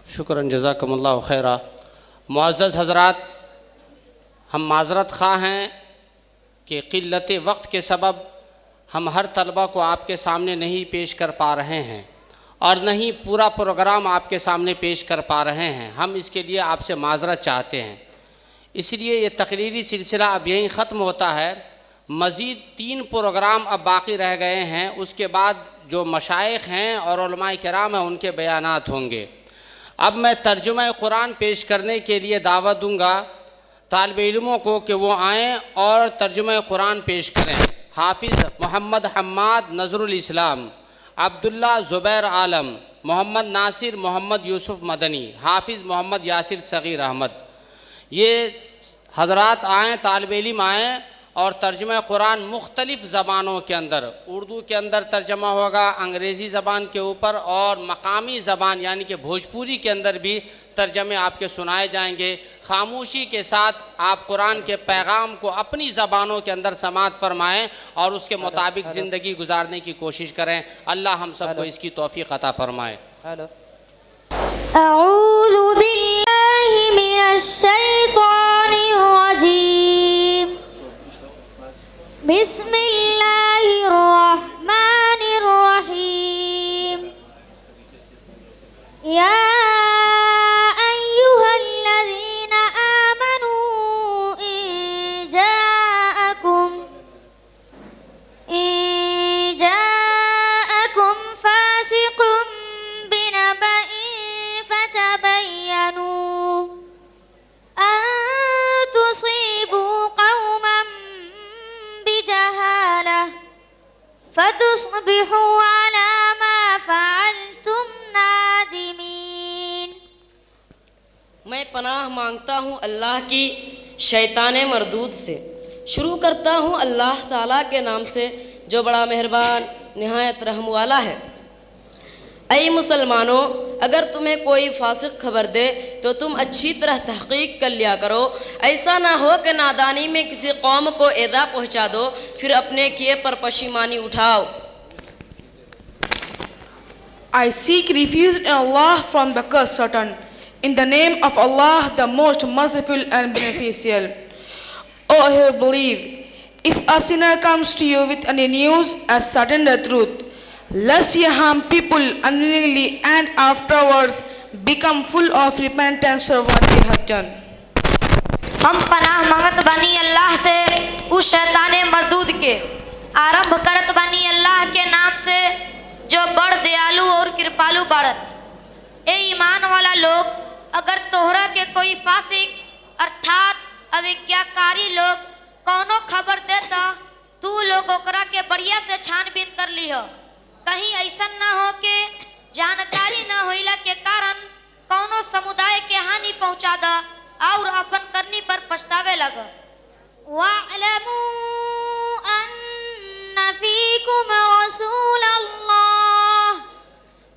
शुक्रन जज़ाकमुल्लाहु खैरा। मुअज़्ज़ज़ हज़रात, हम माज़रत ख़्वाह हैं कि क़िल्लत वक्त के सबब हम हर तलबा को आपके सामने नहीं पेश कर पा रहे हैं और न ही पूरा प्रोग्राम आपके सामने पेश कर पा रहे हैं। हम इसके लिए आपसे माज़रत चाहते हैं। इसलिए ये तकरीरी सिलसिला अब यहीं ख़त्म होता है। मज़ीद 3 प्रोग्राम अब बाकी रह गए हैं। उसके बाद जो मशाइख़ हैं और उलमाए किराम हैं उनके बयानात होंगे। अब मैं तर्जुमा कुरान पेश करने के लिए दावत दूँगा तालिब इल्मों को कि वो आएँ और तर्जुमा कुरान पेश करें। हाफिज़ मोहम्मद हम्माद नज़रुल इस्लाम, अब्दुल्ला ज़ुबैर आलम, मोहम्मद नासिर, मोहम्मद यूसुफ मदनी, हाफिज़ मोहम्मद यासिर सग़ीर अहमद, ये हज़रात आएँ, तालिब इल्म आएँ और तर्जुमा कुरान मुख्तलिफ़ ज़बानों के अंदर, उर्दू के अंदर तर्जमा होगा, अंग्रेज़ी ज़बान के ऊपर और मकामी ज़बान यानी कि भोजपुरी के अंदर भी तर्जमे आपके सुनाए जाएंगे। खामोशी के साथ आप कुरान के पैगाम को अपनी ज़बानों के अंदर समाअत फरमाएँ और उसके मुताबिक ज़िंदगी गुजारने की कोशिश करें। अल्लाह हम सबको इसकी तौफ़ीक़ अता फ़रमाए। अऊज़ु बिल्लाहि मिनश शैतानिर रजीम, बिस्मिल्लाहिर रहमानिर रहीम। या अय्युहल्लज़ीना आमनू इन जाअकुम फासिकुम बिनबइन फतबय्यनू अन तुसीबू कौमन बिजहालह फतुस्बिहू अला मा फ़अल्तुम नादिमीन। मैं पनाह मांगता हूँ अल्लाह की शैतान मरदूद से। शुरू करता हूँ अल्लाह ताला के नाम से जो बड़ा मेहरबान निहायत रहम वाला है। ऐ मुसलमानों, अगर तुम्हें कोई फासिक खबर दे तो तुम अच्छी तरह तहकीक कर लिया करो। ऐसा ना हो कि नादानी में किसी कौम को एदा पहुँचा दो फिर अपने किए पर पशीमानी उठाओ। I seek refuge in Allah from the curse Satan. In the name of Allah, the most merciful and beneficial. O who believe, if a sinner comes to you with any news as certain the truth, lest ye harm people unwillingly and afterwards become full of repentance for what ye have done. हम पनाह मांगत बानी अल्लाह से उस शैताने मरदूद के। आरंभ करत बानी अल्लाह के नाम से जो बड़ दयालु और कृपालु बाड़न। ए ईमान वाला लोग, अगर तोहरा के कोई फासिक अर्थात अविज्ञाकारी लोग कौनो खबर देता, तू लोग ओकरा के बढ़िया से छानबीन कर लीह। कहीं ऐसा ना हो कि जानकारी न होइला के कारण कौनो समुदाय के हानि पहुंचा दा और अपन करनी पर पछतावे लगा। वअलमू अन्ना फीकुम रसूलल्लाह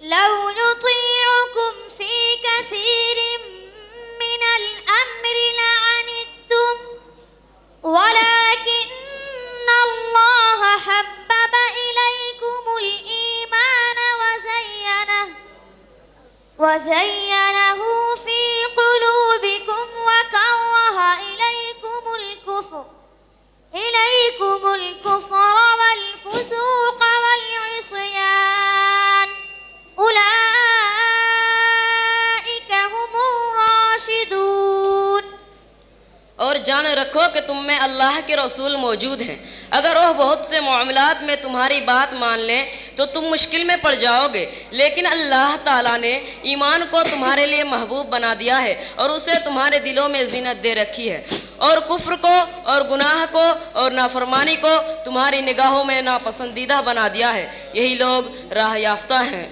लौ नुतीउकुम फी कसीरिन मिनल अम्रि लअनित्तुम वलाकिन्न अल्लाह हब्बब इलैकुमुल ईमान वज़य्यनहु फी क़ुलूबिकुम वकर्रह इलैकुमुल कुफ्र वल फुसूक़ वल इस्यान उलाइका हुमुर राशिदून। और जान रखो कि तुम में अल्लाह के रसूल मौजूद हैं। अगर वह बहुत से मामलात में तुम्हारी बात मान लें तो तुम मुश्किल में पड़ जाओगे, लेकिन अल्लाह ताला ने ईमान को तुम्हारे लिए महबूब बना दिया है और उसे तुम्हारे दिलों में ज़ीनत दे रखी है, और कुफ्र को और गुनाह को और नाफरमानी को तुम्हारी निगाहों में नापसंदीदा बना दिया है। यही लोग राह याफ्ता हैं।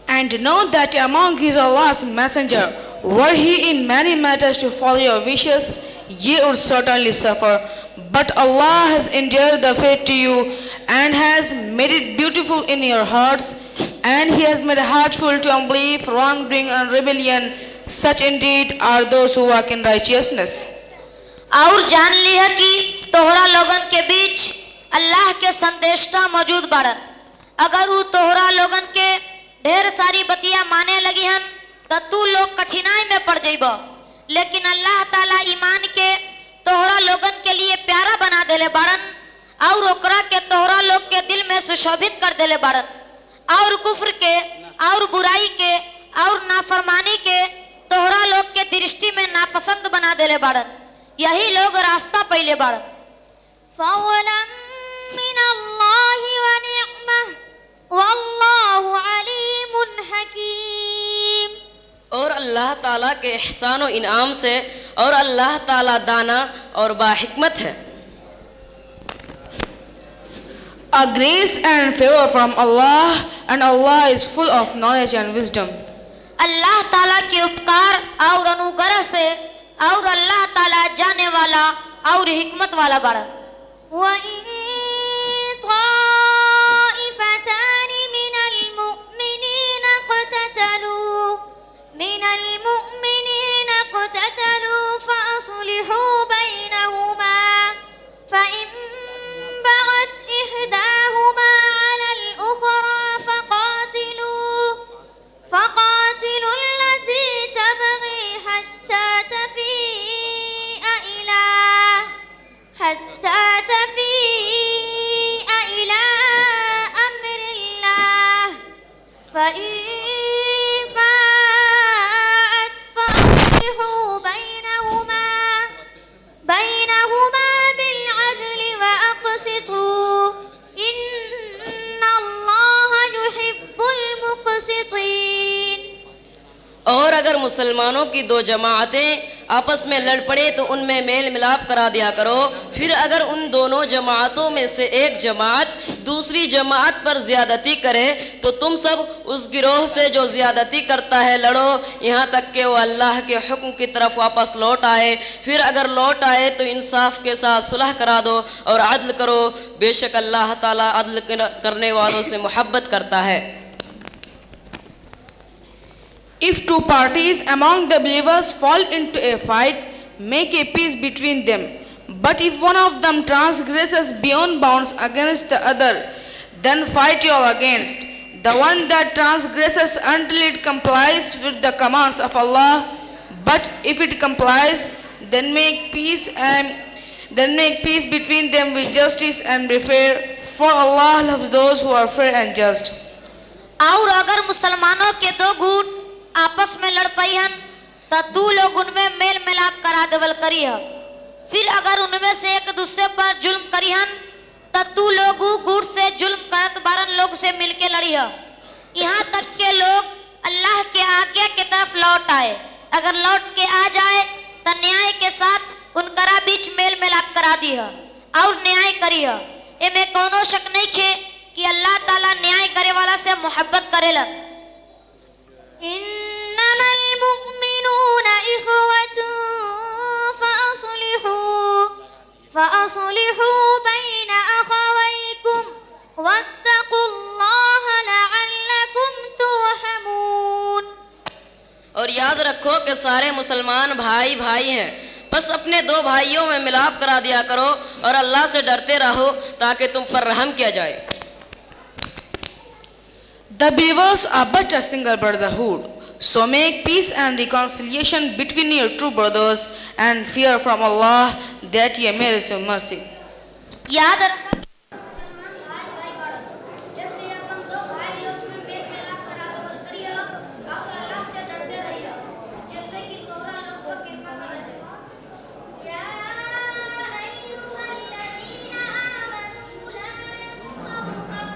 And know that among his Allah's messenger, were he in many matters to follow your wishes, ye would certainly suffer. But Allah has endeared the faith to you and has made it beautiful in your hearts, and He has made heartful to unbelief, wrongdoing and rebellion. Such indeed are those who walk in righteousness. और जान लिया कि तोहरा लोगन के बीच अल्लाह के संदेष्टा मौजूद बाड़न। अगर वो तोहरा लोगन के ढेर सारी बतिया लगी हन तो तू लोग कठिनाई में पड़ जाइब, लेकिन अल्लाह ताला ईमान के तोहरा लोगन के लिए प्यारा बना देले बाड़न और ओकरा के तोहरा लोग के दिल में सुशोभित कर देले बाड़न और कुफ्र के और बुराई के और नाफरमानी के तोहरा लोग के दृष्टि में नापसंद बना देले बाड़न। यही लोग रास्ता पहले बाड़न। फ़ज़लन मिनल्लाहि व निअमह वल्लाहु अलीमुन हकीम। और अल्लाह ताला के एहसान व इनाम से, और अल्लाह ताला दाना और बाहिकमत है। A grace and favor from Allah, and Allah is full of knowledge and wisdom. अल्लाह ताला के उपकार और अनुग्रह से और अल्लाह ताला जाने वाला और हिकमत वाला बड़ा। और अगर मुसलमानों की दो जमातें आपस में लड़ पड़े तो उनमें मेल मिलाप करा दिया करो। फिर अगर उन दोनों जमातों में से एक जमात दूसरी जमात पर ज़्यादती करे तो तुम सब उस गिरोह से जो ज़्यादती करता है लड़ो, यहाँ तक कि वो अल्लाह के हुक्म की तरफ वापस लौट आए। फिर अगर लौट आए तो इंसाफ के साथ सुलह करा दो और अदल करो, बेशक अल्लाह ताला अदल करने वालों से मोहब्बत करता है। If two parties among the believers fall into a fight, make a peace between them. But if one of them transgresses beyond bounds against the other, then fight you against the one that transgresses until it complies with the commands of Allah. But if it complies, then make peace between them with justice and be fair. For Allah loves those who are fair and just. और अगर मुसलमानों के दो गुट आपस में लड़ पई हन तो तू लोग उनमें मेल मिलाप करा देवल करी है। फिर अगर उनमें से एक दूसरे पर जुल्म करी हन तो तू लोग गुट से जुल्म करत बारन लोग से मिलके लड़ी है, यहाँ तक के लोग अल्लाह के आज्ञा की तरफ लौट आए। अगर लौट के आ जाए तो न्याय के साथ उनकरा बीच मेल मिलाप करा दी है और न्याय करी है। इनमें कोनो शक नहीं खे कि अल्लाह ताला न्याय करे वाला से मोहब्बत करेलन। इन्नमल मुमिनूना इख्वतुन फअस्लिहू बैन अखवैकुम वत्तकुल्लाह लअल्लकुम तुरहमून। और याद रखो कि सारे मुसलमान भाई भाई हैं, बस अपने दो भाइयों में मिलाप करा दिया करो और अल्लाह से डरते रहो ताकि तुम पर रहम किया जाए। The believers are but a single brotherhood, so make peace and reconciliation between your two brothers and fear from Allah that ye may receive mercy. याद रखो मुसलमान भाई भाई बड़ा जैसे अपन दो भाई लोग में मेल मिलाप करा देवल करियो और अल्लाह से डरते रहियो जैसे कि तोरा लोग पर कृपा कर जाए। या अय्युहल्लज़ीना आमनू ला यस्खर कौम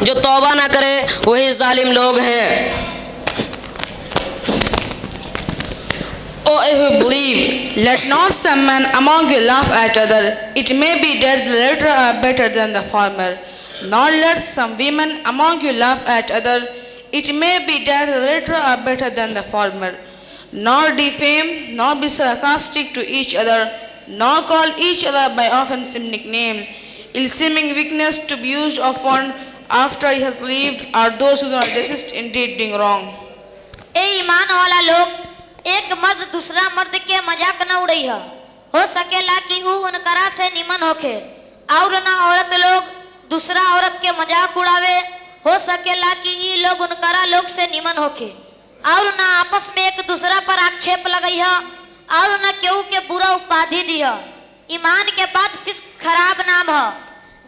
जो तौबा ना करे वही जालिम लोग हैं। O you who believe, let not some man among you laugh at other. It may be that the latter are better than the former. Nor let some women among you laugh at other. It may be that the latter are better than the former. Nor defame, nor be sarcastic to each other, nor call each other by offensive nicknames, ill-seeming weakness to be used of one after he has believed, are those who do not resist indeed doing wrong. ए ईमान वाला लोग, एक मर्द दूसरा मर्द के मजाक न उड़ई हो सकेला कि ऊ उनकरा से निमन होखे, और ना औरत लोग दूसरा औरत के मजाक उड़ावे, हो सकेला कि ई लोग उनकरा लोग से निमन होखे, और ना आपस में एक दूसरा पर आक्षेप लगई है, और ना केहू के बुरा उपाधि दी है। ईमान के बाद फिस्क खराब नाम है।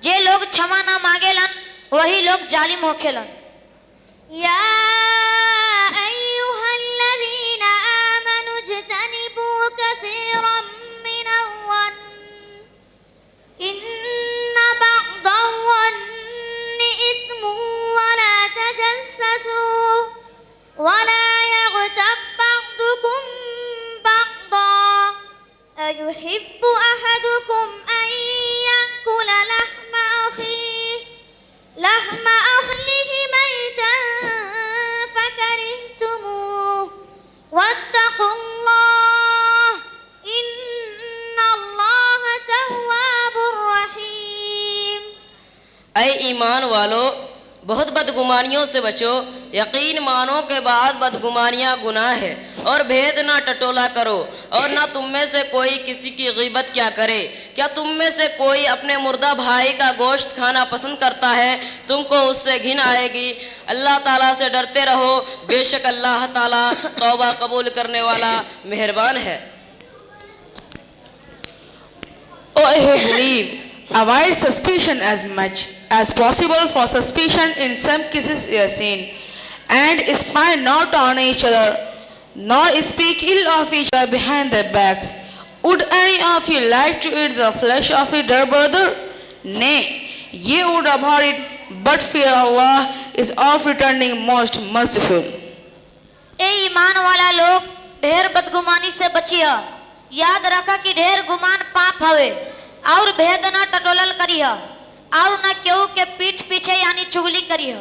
जे लोग क्षमा ना मांगेलन वही लोग जालिम होखेलन। या अय्युहल्लज़ीन आमनु इज्तनिबू कसीरम मिनज़्ज़न्न इन्न बअदज़-ज़न्नि इस्मुन वला तजस्ससू वला यग़्तब बअदुकुम बअदन अयुहिब्बु अहदुकुम अन यअकुल लहम अख़ीहि मैतन फकरिhtumuह वत्तक़ुल्लाह इन्नल्लाह तव्वाबुर रहीम। ऐ ईमान वालो, बहुत बदगुमानियों से बचो। यकीन मानो के बाद बदगुमानियाँ गुनाह है, और भेद ना टटोला करो, और ना तुम में से कोई किसी की गीबत क्या करे। क्या तुम में से कोई अपने मुर्दा भाई का गोश्त खाना पसंद करता है? तुमको उससे घिन आएगी। अल्लाह ताला से डरते रहो, बेशक अल्लाह ताला तौबा कबूल करने वाला मेहरबान है। O you who believe, avoid suspicion as much as possible, for suspicion in some cases is sin, and spy not on each other, nor speak ill of each other behind their backs. Would any of you like to eat the flesh of your dear brother? Nay, ye would abhor it, but fear Allah is of returning most merciful. ए ईमान वाला लोग, ढेर बदगुमानी से बचिया। याद रखा कि ढेर गुमान पाप हवे, और भेद न टटोलल करिह, और न केहू के पीठ पीछे यानी चुगली करिह।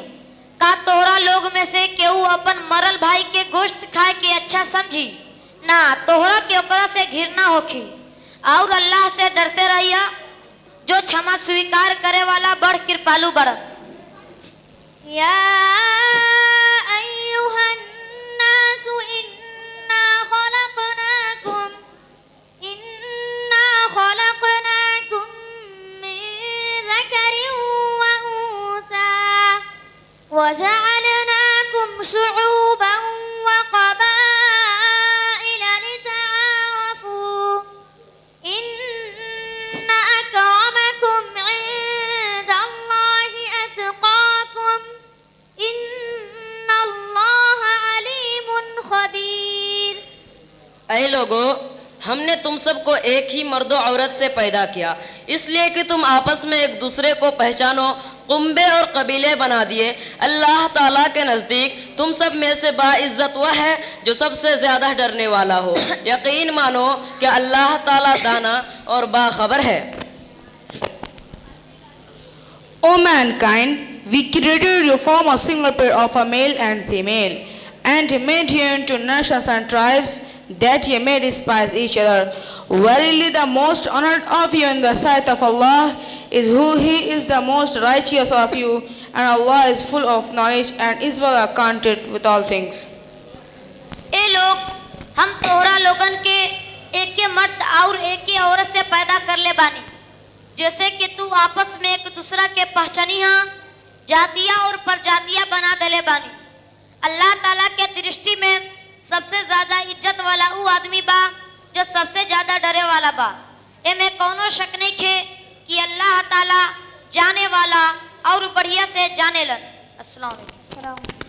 का तोहरा लोग में से केहू अपन मरल भाई के गोश्त खाए के अच्छा समझी? ना, तोहरा के ओकरा से घृणा होखी। और अल्लाह से डरते रहिया, जो क्षमा स्वीकार करे वाला बड़ कृपालु बड़न। या अय्युहन नासु इन्ना खलक़नाकुम मिन ज़करिन व उन्सा वजअलनाकुम शुऊबन व क़बाइल लितआरफू इन्न अक्रमकुम इंदल्लाहि अत्क़ाकुम इन्नल्लाह अलीमुन खबीर। ऐ लोगो, हमने तुम सबको एक ही मर्द और औरत से पैदा किया, इसलिए कि तुम आपस में एक दूसरे को पहचानो। कुंबे और कबीले बना दिए। अल्लाह ताला के नज़दीक तुम सब में से बाइज्जत वह है जो सबसे ज़्यादा डरने वाला हो। यकीन मानो कि अल्लाह ताला दाना और बाखबर है। O mankind, we created you from a single pair of a male and female, and made you into nations and tribes, that ye may despise each other. Verily the most honored of you in the sight of Allah is who He is the most righteous of you, and Allah is full of knowledge and is well acquainted with all things. ए लोग, हम तोहरा लोगन के एक के मर्द और एक के औरत से पैदा कर ले बानी, जैसे कि तू आपस में एक दूसरा के पहचानिया, जातियां और प्रजातियां बना देले बानी। अल्लाह ताला के दृष्टि में सबसे ज्यादा इज्जत वाला वो आदमी बा जो सबसे ज्यादा डरे वाला बा। एमे कौनो शक नहीं खे कि अल्लाह ताला जाने वाला और बढ़िया से जानेलन। अस्सलाम वालेकुम।